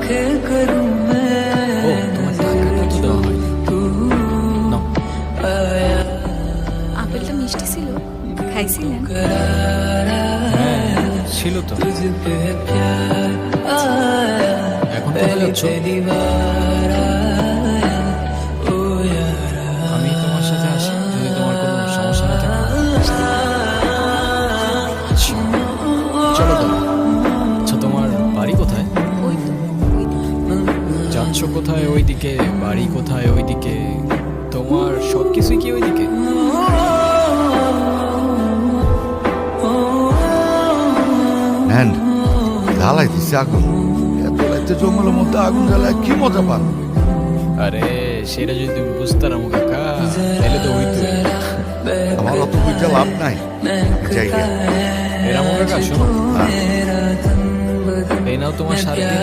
ও তোমার টাকাটা তো দেওয়া হয় নাও। আপেলটা মিষ্টি ছিল, খাইছিলেন? হ্যাঁ ছিল তো। এখন কোথায় যাচ্ছ? আমি তোমার সাথে আসি যদি তোমার কোনো সমস্যা না থাকে। আচ্ছা, চলো তাহলে। আচ্ছা তোমার বাড়ি কোথায়? ওই তো, ওইদিকে। যাচ্ছ কোথায়? ওইদিকে। বাড়ি কোথায়? ওইদিকে। তোমার সবকিছুই কি ওইদিকে? হ্যান্ড জ্বালাই দিছে আগুন। এত রাতে জঙ্গলের মধ্যে আগুন জ্বালায় কি মজা পান? আরে সেটা যদি তুমি বুঝতে পারো কাকা তাহলে তো হইতো। আমার অত বুঝতে লাভ নাই। জায়গা এরকম কাকা শোনো, হ্যাঁ। এই নাও তোমার 7 দিন